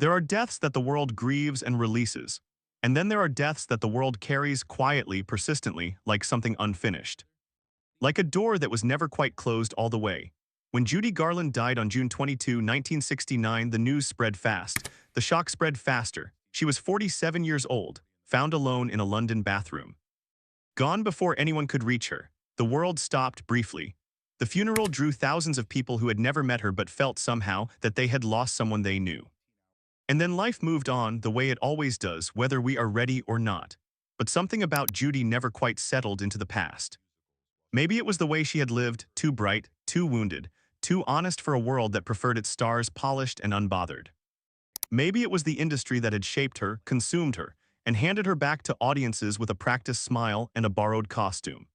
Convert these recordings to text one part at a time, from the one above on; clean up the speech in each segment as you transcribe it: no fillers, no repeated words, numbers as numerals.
There are deaths that the world grieves and releases, and then there are deaths that the world carries quietly, persistently, like something unfinished. Like a door that was never quite closed all the way. When Judy Garland died on June 22, 1969, the news spread fast. The shock spread faster. She was 47 years old, found alone in a London bathroom. Gone before anyone could reach her. The world stopped briefly. The funeral drew thousands of people who had never met her but felt somehow that they had lost someone they knew. And then life moved on the way it always does, whether we are ready or not. But something about Judy never quite settled into the past. Maybe it was the way she had lived, too bright, too wounded, too honest for a world that preferred its stars polished and unbothered. Maybe it was the industry that had shaped her, consumed her, and handed her back to audiences with a practiced smile and a borrowed costume.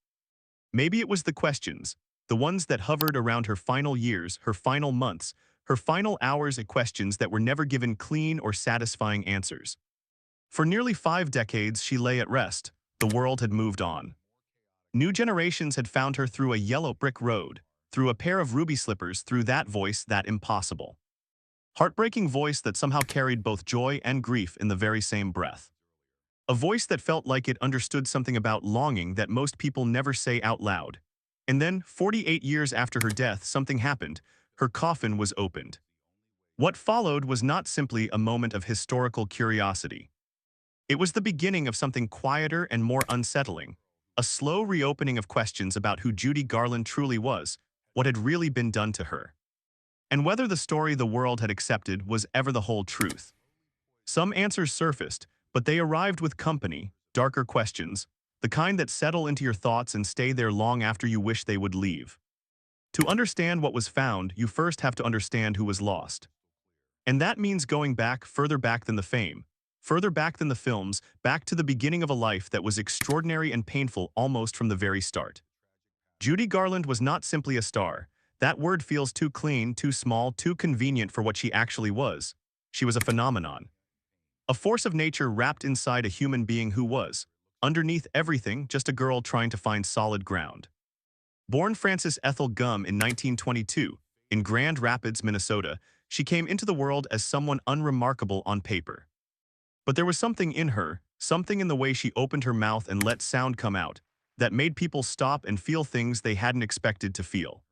Maybe it was the questions, the ones that hovered around her final years, her final months, her final hours at questions that were never given clean or satisfying answers. For nearly 5 decades, she lay at rest. The world had moved on. New generations had found her through a yellow brick road, through a pair of ruby slippers, through that voice, that impossible, heartbreaking voice that somehow carried both joy and grief in the very same breath. A voice that felt like it understood something about longing that most people never say out loud. And then, 48 years after her death, something happened. Her coffin was opened. What followed was not simply a moment of historical curiosity. It was the beginning of something quieter and more unsettling, a slow reopening of questions about who Judy Garland truly was, what had really been done to her, and whether the story the world had accepted was ever the whole truth. Some answers surfaced, but they arrived with company, darker questions, the kind that settle into your thoughts and stay there long after you wish they would leave. To understand what was found, you first have to understand who was lost. And that means going back, further back than the fame, further back than the films, back to the beginning of a life that was extraordinary and painful almost from the very start. Judy Garland was not simply a star. That word feels too clean, too small, too convenient for what she actually was. She was a phenomenon. A force of nature wrapped inside a human being who was, underneath everything, just a girl trying to find solid ground. Born Frances Ethel Gumm in 1922, in Grand Rapids, Minnesota, she came into the world as someone unremarkable on paper. But there was something in her, something in the way she opened her mouth and let sound come out, that made people stop and feel things they hadn't expected to feel.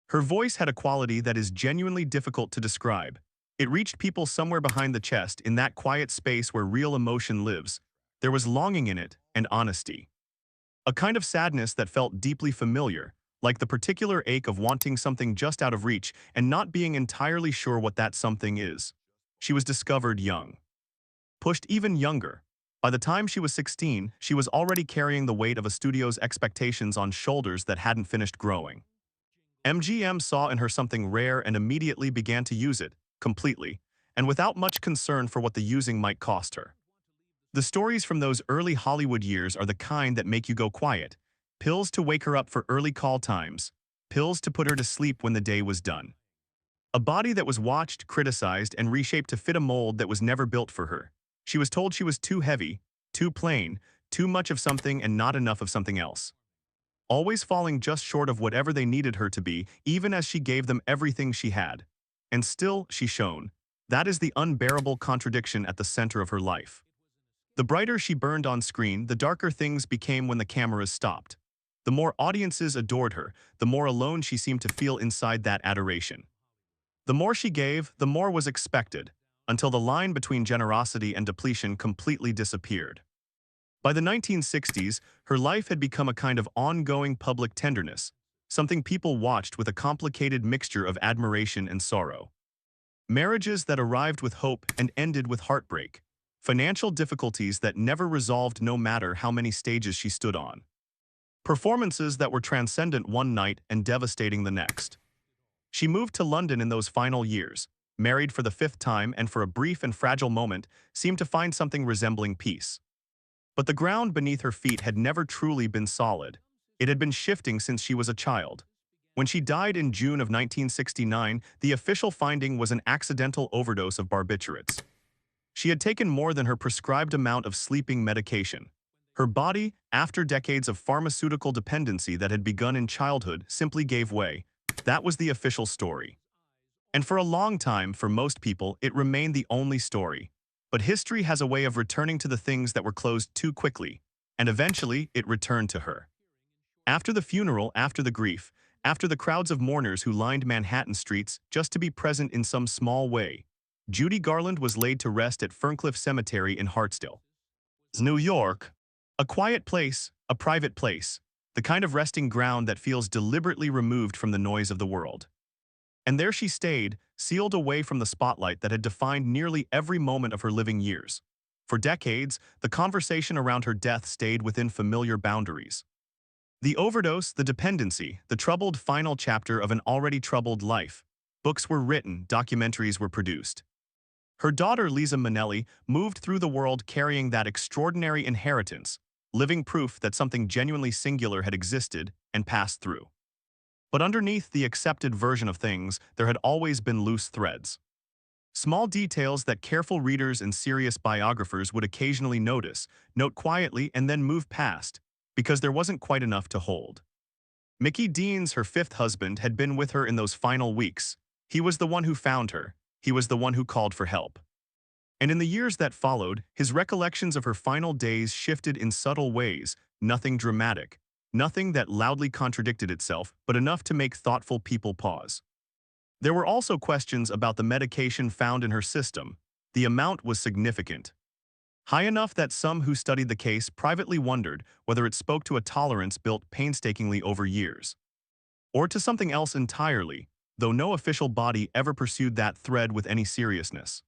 Her voice had a quality that is genuinely difficult to describe. It reached people somewhere behind the chest, in that quiet space where real emotion lives. There was longing in it, and honesty. A kind of sadness that felt deeply familiar, like the particular ache of wanting something just out of reach and not being entirely sure what that something is. She was discovered young. Pushed even younger. By the time she was 16, she was already carrying the weight of a studio's expectations on shoulders that hadn't finished growing. MGM saw in her something rare and immediately began to use it, completely, and without much concern for what the using might cost her. The stories from those early Hollywood years are the kind that make you go quiet. Pills to wake her up for early call times. Pills to put her to sleep when the day was done. A body that was watched, criticized, and reshaped to fit a mold that was never built for her. She was told she was too heavy, too plain, too much of something and not enough of something else. Always falling just short of whatever they needed her to be, even as she gave them everything she had. And still, she shone. That is the unbearable contradiction at the center of her life. The brighter she burned on screen, the darker things became when the cameras stopped. The more audiences adored her, the more alone she seemed to feel inside that adoration. The more she gave, the more was expected, until the line between generosity and depletion completely disappeared. By the 1960s, her life had become a kind of ongoing public tenderness, something people watched with a complicated mixture of admiration and sorrow. Marriages that arrived with hope and ended with heartbreak. Financial difficulties that never resolved no matter how many stages she stood on. Performances that were transcendent one night and devastating the next. She moved to London in those final years, married for the 5th time, and for a brief and fragile moment seemed to find something resembling peace. But the ground beneath her feet had never truly been solid. It had been shifting since she was a child. When she died in June of 1969, the official finding was an accidental overdose of barbiturates. She had taken more than her prescribed amount of sleeping medication. Her body, after decades of pharmaceutical dependency that had begun in childhood, simply gave way. That was the official story. And for a long time, for most people, it remained the only story. But history has a way of returning to the things that were closed too quickly, and eventually it returned to her. After the funeral, after the grief, after the crowds of mourners who lined Manhattan streets just to be present in some small way, Judy Garland was laid to rest at Ferncliff Cemetery in Hartsdale, New York. A quiet place, a private place, the kind of resting ground that feels deliberately removed from the noise of the world. And there she stayed, sealed away from the spotlight that had defined nearly every moment of her living years. For decades, the conversation around her death stayed within familiar boundaries. The overdose, the dependency, the troubled final chapter of an already troubled life. Books were written, documentaries were produced. Her daughter Liza Minnelli moved through the world carrying that extraordinary inheritance, living proof that something genuinely singular had existed and passed through. But underneath the accepted version of things, there had always been loose threads. Small details that careful readers and serious biographers would occasionally note quietly and then move past, because there wasn't quite enough to hold. Mickey Deans, her fifth husband, had been with her in those final weeks. He was the one who found her. He was the one who called for help. And in the years that followed, his recollections of her final days shifted in subtle ways, nothing dramatic, nothing that loudly contradicted itself, but enough to make thoughtful people pause. There were also questions about the medication found in her system. The amount was significant. High enough that some who studied the case privately wondered whether it spoke to a tolerance built painstakingly over years. Or to something else entirely, though no official body ever pursued that thread with any seriousness.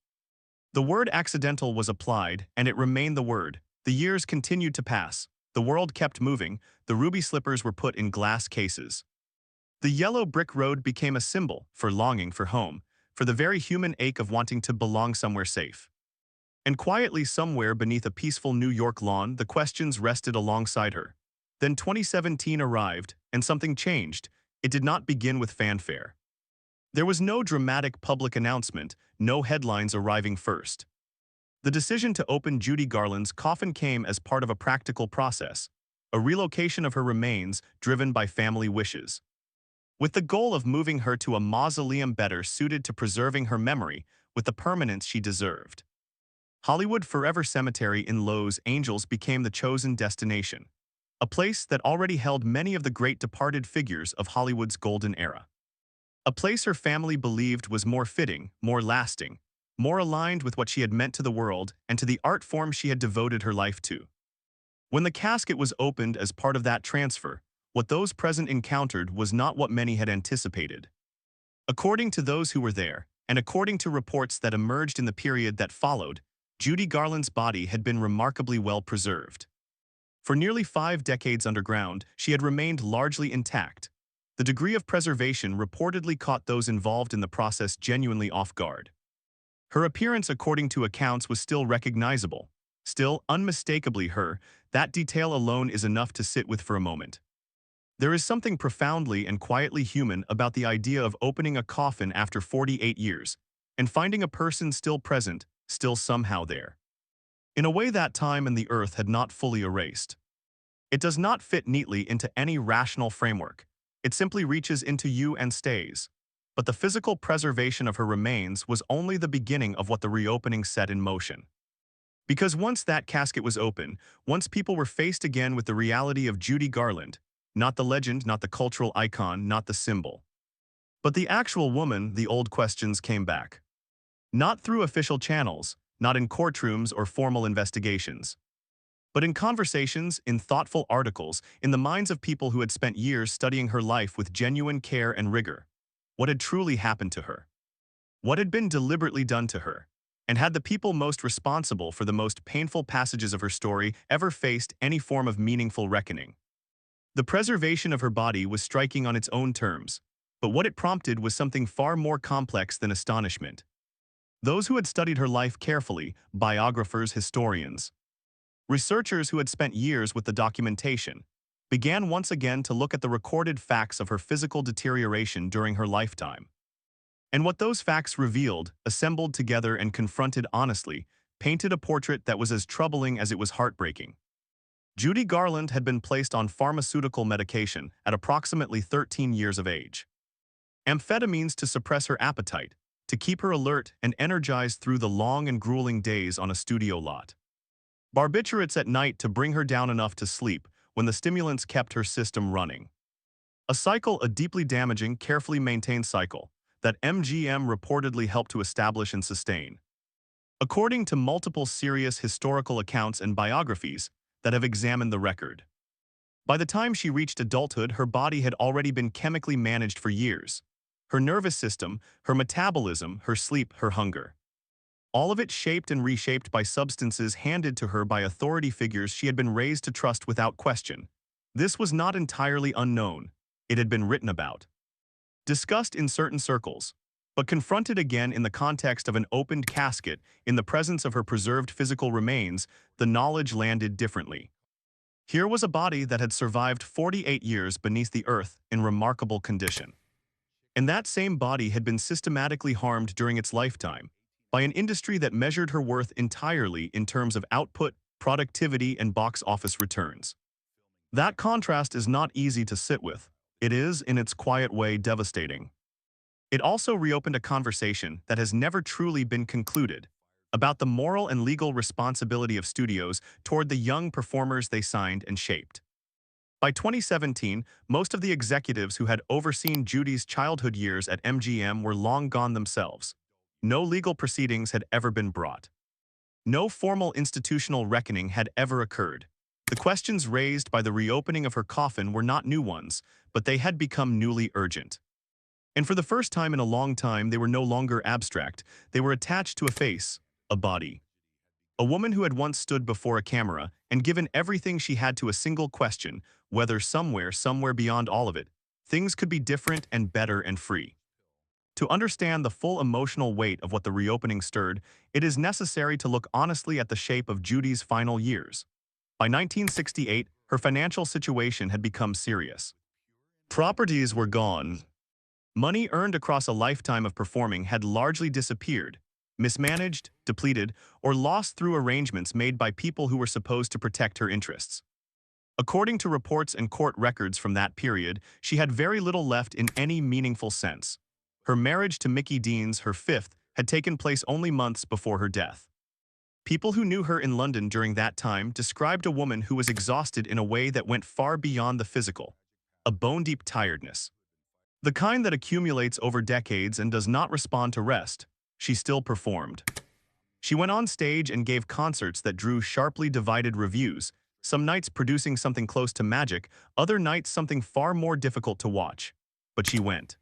The word accidental was applied, and it remained the word. The years continued to pass. The world kept moving. The ruby slippers were put in glass cases. The yellow brick road became a symbol for longing for home, for the very human ache of wanting to belong somewhere safe. And quietly somewhere beneath a peaceful New York lawn, the questions rested alongside her. Then 2017 arrived, and something changed. It did not begin with fanfare. There was no dramatic public announcement, no headlines arriving first. The decision to open Judy Garland's coffin came as part of a practical process, a relocation of her remains driven by family wishes. With the goal of moving her to a mausoleum better suited to preserving her memory with the permanence she deserved. Hollywood Forever Cemetery in Los Angeles became the chosen destination, a place that already held many of the great departed figures of Hollywood's golden era. A place her family believed was more fitting, more lasting, more aligned with what she had meant to the world and to the art form she had devoted her life to. When the casket was opened as part of that transfer, what those present encountered was not what many had anticipated. According to those who were there, and according to reports that emerged in the period that followed, Judy Garland's body had been remarkably well preserved. For nearly 5 decades underground, she had remained largely intact. The degree of preservation reportedly caught those involved in the process genuinely off guard. Her appearance, according to accounts, was still recognizable, still unmistakably her. That detail alone is enough to sit with for a moment. There is something profoundly and quietly human about the idea of opening a coffin after 48 years and finding a person still present, still somehow there. In a way that time and the earth had not fully erased. It does not fit neatly into any rational framework. It simply reaches into you and stays. But the physical preservation of her remains was only the beginning of what the reopening set in motion. Because once that casket was open, once people were faced again with the reality of Judy Garland, not the legend, not the cultural icon, not the symbol, but the actual woman, the old questions came back. Not through official channels, not in courtrooms or formal investigations, but in conversations, in thoughtful articles, in the minds of people who had spent years studying her life with genuine care and rigor. What had truly happened to her? What had been deliberately done to her? And had the people most responsible for the most painful passages of her story ever faced any form of meaningful reckoning? The preservation of her body was striking on its own terms, but what it prompted was something far more complex than astonishment. Those who had studied her life carefully, biographers, historians, researchers who had spent years with the documentation, began once again to look at the recorded facts of her physical deterioration during her lifetime. And what those facts revealed, assembled together and confronted honestly, painted a portrait that was as troubling as it was heartbreaking. Judy Garland had been placed on pharmaceutical medication at approximately 13 years of age. amphetamines to suppress her appetite, to keep her alert and energized through the long and grueling days on a studio lot. Barbiturates at night to bring her down enough to sleep when the stimulants kept her system running. A deeply damaging, carefully maintained cycle that MGM reportedly helped to establish and sustain. According to multiple serious historical accounts and biographies that have examined the record. By the time she reached adulthood, her body had already been chemically managed for years. Her nervous system, her metabolism, her sleep, her hunger. All of it shaped and reshaped by substances handed to her by authority figures she had been raised to trust without question. This was not entirely unknown. It had been written about, discussed in certain circles, but confronted again in the context of an opened casket in the presence of her preserved physical remains, the knowledge landed differently. Here was a body that had survived 48 years beneath the earth in remarkable condition. And that same body had been systematically harmed during its lifetime by an industry that measured her worth entirely in terms of output, productivity, and box office returns. That contrast is not easy to sit with. It is, in its quiet way, devastating. It also reopened a conversation that has never truly been concluded about the moral and legal responsibility of studios toward the young performers they signed and shaped. By 2017, most of the executives who had overseen Judy's childhood years at MGM were long gone themselves. No legal proceedings had ever been brought. No formal institutional reckoning had ever occurred. The questions raised by the reopening of her coffin were not new ones, but they had become newly urgent. And for the first time in a long time, they were no longer abstract. They were attached to a face, a body. A woman who had once stood before a camera and given everything she had to a single question, whether somewhere beyond all of it, things could be different and better and free. To understand the full emotional weight of what the reopening stirred, it is necessary to look honestly at the shape of Judy's final years. By 1968, her financial situation had become serious. Properties were gone. Money earned across a lifetime of performing had largely disappeared, mismanaged, depleted, or lost through arrangements made by people who were supposed to protect her interests. According to reports and court records from that period, she had very little left in any meaningful sense. Her marriage to Mickey Deans, her fifth, had taken place only months before her death. People who knew her in London during that time described a woman who was exhausted in a way that went far beyond the physical, a bone-deep tiredness. The kind that accumulates over decades and does not respond to rest. She still performed. She went on stage and gave concerts that drew sharply divided reviews, some nights producing something close to magic, other nights something far more difficult to watch. But she went.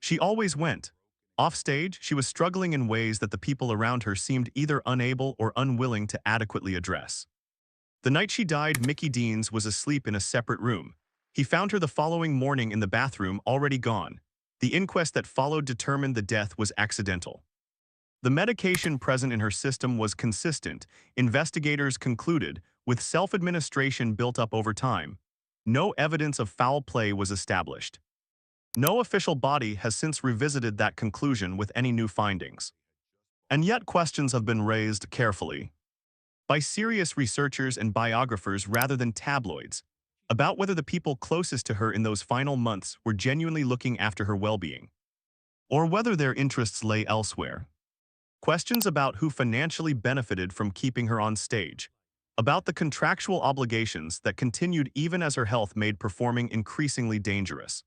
She always went. Offstage, she was struggling in ways that the people around her seemed either unable or unwilling to adequately address. The night she died, Mickey Deans was asleep in a separate room. He found her the following morning in the bathroom, already gone. The inquest that followed determined the death was accidental. The medication present in her system was consistent, investigators concluded, with self-administration built up over time. No evidence of foul play was established. No official body has since revisited that conclusion with any new findings. And yet questions have been raised carefully by serious researchers and biographers rather than tabloids, about whether the people closest to her in those final months were genuinely looking after her well-being, or whether their interests lay elsewhere. Questions about who financially benefited from keeping her on stage, about the contractual obligations that continued even as her health made performing increasingly dangerous,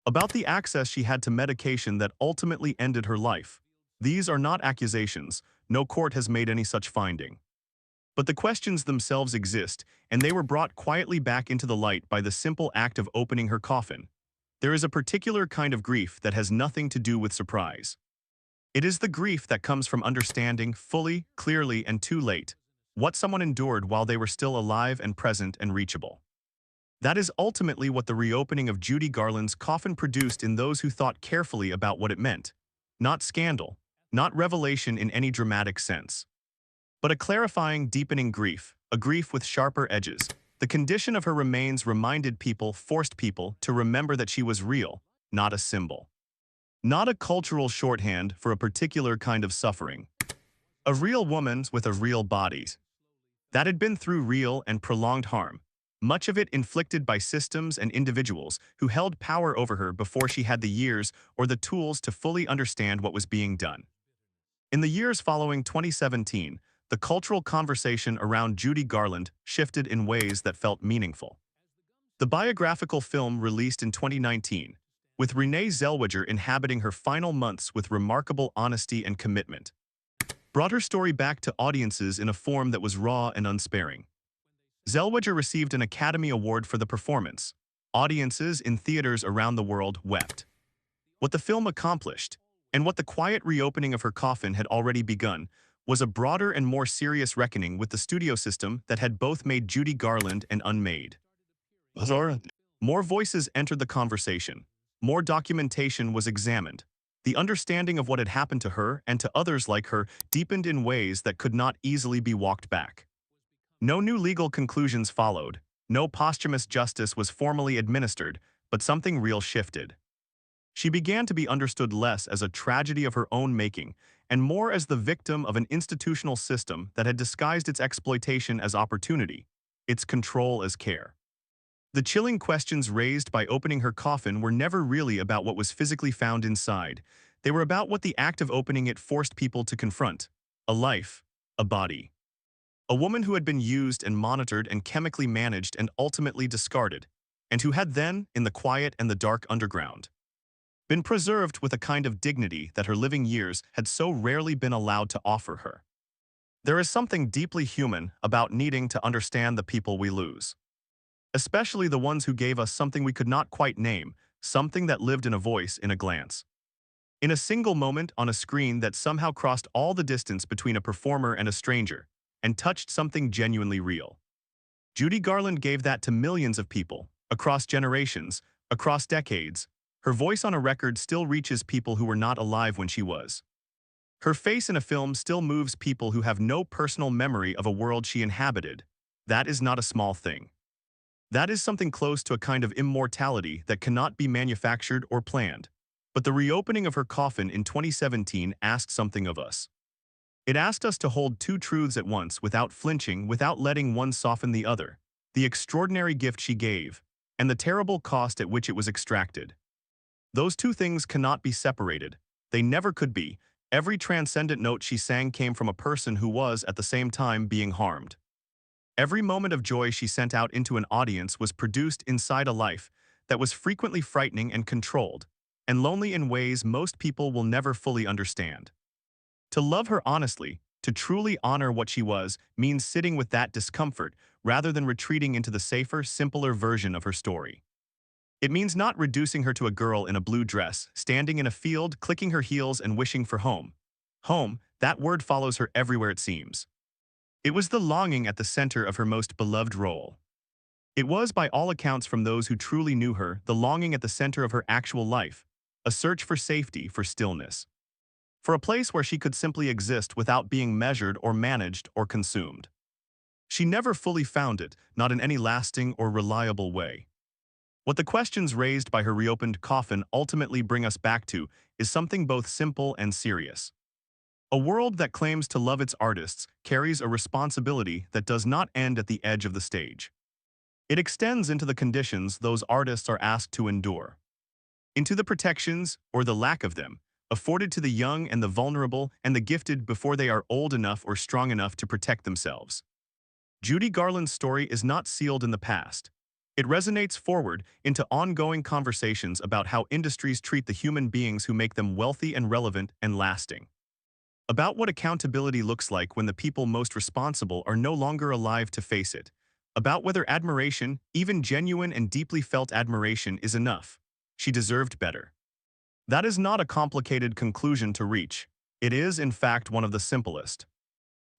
about the access she had to medication that ultimately ended her life. These are not accusations. No court has made any such finding. But the questions themselves exist, and they were brought quietly back into the light by the simple act of opening her coffin. There is a particular kind of grief that has nothing to do with surprise. It is the grief that comes from understanding fully, clearly, and too late what someone endured while they were still alive and present and reachable. That is ultimately what the reopening of Judy Garland's coffin produced in those who thought carefully about what it meant. Not scandal, not revelation in any dramatic sense, but a clarifying, deepening grief, a grief with sharper edges. The condition of her remains reminded people, forced people, to remember that she was real, not a symbol. Not a cultural shorthand for a particular kind of suffering. A real woman with a real body that had been through real and prolonged harm, much of it inflicted by systems and individuals who held power over her before she had the years or the tools to fully understand what was being done. In the years following 2017, the cultural conversation around Judy Garland shifted in ways that felt meaningful. The biographical film released in 2019, with Renee Zellweger inhabiting her final months with remarkable honesty and commitment, brought her story back to audiences in a form that was raw and unsparing. Zellweger received an Academy Award for the performance. Audiences in theaters around the world wept. What the film accomplished, and what the quiet reopening of her coffin had already begun, was a broader and more serious reckoning with the studio system that had both made Judy Garland and unmade. More voices entered the conversation. More documentation was examined. The understanding of what had happened to her and to others like her deepened in ways that could not easily be walked back. No new legal conclusions followed. No posthumous justice was formally administered, but something real shifted. She began to be understood less as a tragedy of her own making and more as the victim of an institutional system that had disguised its exploitation as opportunity, its control as care. The chilling questions raised by opening her coffin were never really about what was physically found inside. They were about what the act of opening it forced people to confront: a life, a body. A woman who had been used and monitored and chemically managed and ultimately discarded, and who had then, in the quiet and the dark underground, been preserved with a kind of dignity that her living years had so rarely been allowed to offer her. There is something deeply human about needing to understand the people we lose, especially the ones who gave us something we could not quite name, something that lived in a voice, in a glance, in a single moment on a screen that somehow crossed all the distance between a performer and a stranger, and touched something genuinely real. Judy Garland gave that to millions of people, across generations, across decades. Her voice on a record still reaches people who were not alive when she was. Her face in a film still moves people who have no personal memory of a world she inhabited. That is not a small thing. That is something close to a kind of immortality that cannot be manufactured or planned. But the reopening of her coffin in 2017 asked something of us. It asked us to hold two truths at once without flinching, without letting one soften the other: the extraordinary gift she gave, and the terrible cost at which it was extracted. Those two things cannot be separated. They never could be. Every transcendent note she sang came from a person who was, at the same time, being harmed. Every moment of joy she sent out into an audience was produced inside a life that was frequently frightening and controlled, and lonely in ways most people will never fully understand. To love her honestly, to truly honor what she was, means sitting with that discomfort rather than retreating into the safer, simpler version of her story. It means not reducing her to a girl in a blue dress, standing in a field, clicking her heels and wishing for home. Home, that word follows her everywhere it seems. It was the longing at the center of her most beloved role. It was, by all accounts from those who truly knew her, the longing at the center of her actual life, a search for safety, for stillness, for a place where she could simply exist without being measured or managed or consumed. She never fully found it, not in any lasting or reliable way. What the questions raised by her reopened coffin ultimately bring us back to is something both simple and serious. A world that claims to love its artists carries a responsibility that does not end at the edge of the stage. It extends into the conditions those artists are asked to endure, into the protections, or the lack of them, afforded to the young and the vulnerable and the gifted before they are old enough or strong enough to protect themselves. Judy Garland's story is not sealed in the past. It resonates forward into ongoing conversations about how industries treat the human beings who make them wealthy and relevant and lasting. About what accountability looks like when the people most responsible are no longer alive to face it. About whether admiration, even genuine and deeply felt admiration, is enough. She deserved better. That is not a complicated conclusion to reach. It is, in fact, one of the simplest.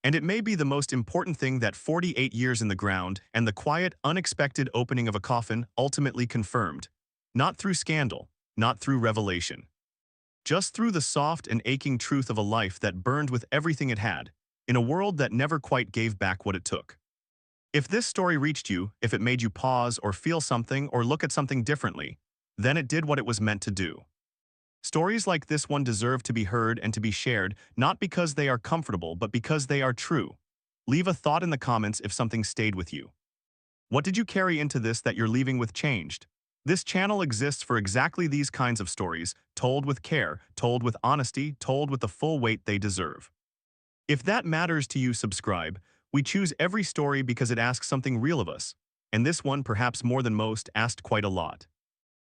And it may be the most important thing that 48 years in the ground and the quiet, unexpected opening of a coffin ultimately confirmed. Not through scandal, not through revelation. Just through the soft and aching truth of a life that burned with everything it had, in a world that never quite gave back what it took. If this story reached you, if it made you pause or feel something or look at something differently, then it did what it was meant to do. Stories like this one deserve to be heard and to be shared, not because they are comfortable, but because they are true. Leave a thought in the comments if something stayed with you. What did you carry into this that you're leaving with changed? This channel exists for exactly these kinds of stories, told with care, told with honesty, told with the full weight they deserve. If that matters to you, subscribe. We choose every story because it asks something real of us. And this one, perhaps more than most, asked quite a lot.